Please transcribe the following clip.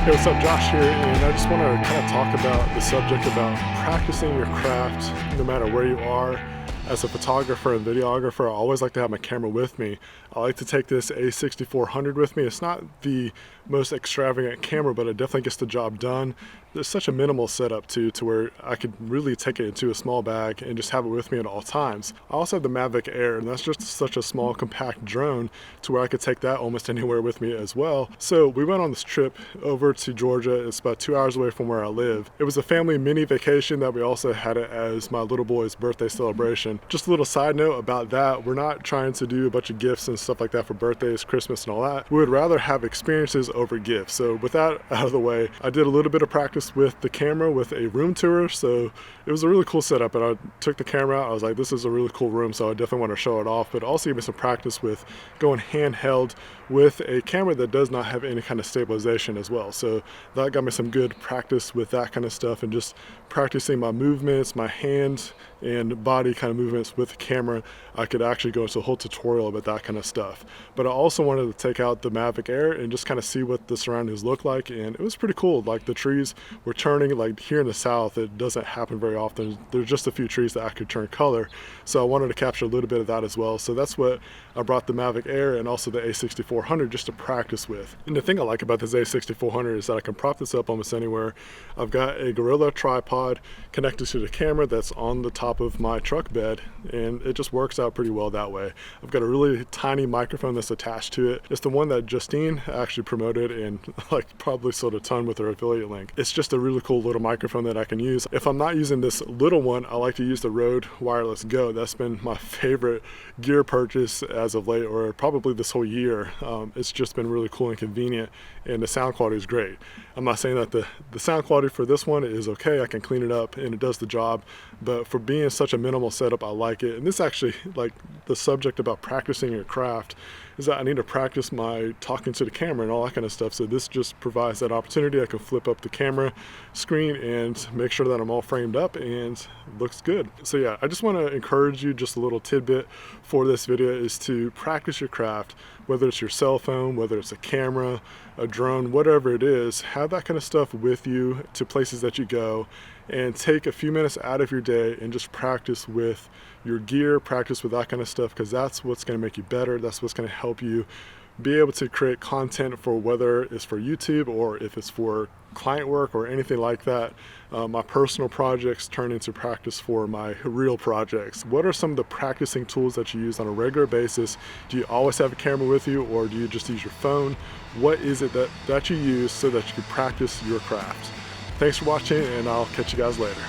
Hey, what's up? Josh here, and I just want to kind of talk about the subject about practicing your craft no matter where you are. As a photographer and videographer, I always like to have my camera with me. I like to take this A6400 with me. It's not the most extravagant camera, but it definitely gets the job done. There's such a minimal setup too, to where I could really take it into a small bag and just have it with me at all times. I also have the Mavic Air, and that's just such a small, compact drone to where I could take that almost anywhere with me as well. So we went on this trip over to Georgia. It's about 2 hours away from where I live. It was a family mini vacation that we also had it as my little boy's birthday celebration. Just a little side note about that, we're not trying to do a bunch of gifts and stuff like that for birthdays, Christmas, and all that. We would rather have experiences over gifts. So with that out of the way, I did a little bit of practice with the camera with a room tour. So it was a really cool setup, and I took the camera out. I was like, this is a really cool room, so I definitely want to show it off, but also give me some practice with going handheld with a camera that does not have any kind of stabilization as well. So that got me some good practice with that kind of stuff, and just practicing my movements, my hand and body kind of movements with the camera. I could actually go into a whole tutorial about that kind of stuff. But I also wanted to take out the Mavic Air and just kind of see what the surroundings look like, and it was pretty cool. Like the trees were turning, like here in the south it doesn't happen very often. There's just a few trees that actually turn color, so I wanted to capture a little bit of that as well. So that's what I brought the Mavic Air and also the A6400 just to practice with. And the thing I like about this A6400 is that I can prop this up almost anywhere. I've got a Gorilla tripod connected to the camera that's on the top of my truck bed, and it just works out pretty well that way. I've got a really tiny microphone that's attached to it. It's the one that Justine actually promoted and like probably sold a ton with her affiliate link. It's just a really cool little microphone that I can use. If I'm not using this little one, I like to use the Rode Wireless Go. That's been my favorite gear purchase as of late, or probably this whole year. It's just been really cool and convenient, and the sound quality is great. I'm not saying that the sound quality for this one is okay. I can clean it up and it does the job, but for being such a minimal setup, I like it. And this actually, like the subject about practicing your craft, is that I need to practice my talking to the camera and all that kind of stuff. So this just provides that opportunity. I can flip up the camera screen and make sure that I'm all framed up and looks good. So yeah, I just want to encourage you, just a little tidbit for this video is to practice your craft, whether it's your cell phone, whether it's a camera, a drone, whatever it is. Have that kind of stuff with you to places that you go, and take a few minutes out of your day and just practice with your gear, practice with that kind of stuff, because that's what's going to make you better. That's what's going to help you be able to create content for, whether it's for YouTube or if it's for client work or anything like that. My personal projects turn into practice for my real projects. What are some of the practicing tools that you use on a regular basis? Do you always have a camera with you, or do you just use your phone? What is it that you use so that you can practice your craft? Thanks for watching, and I'll catch you guys later.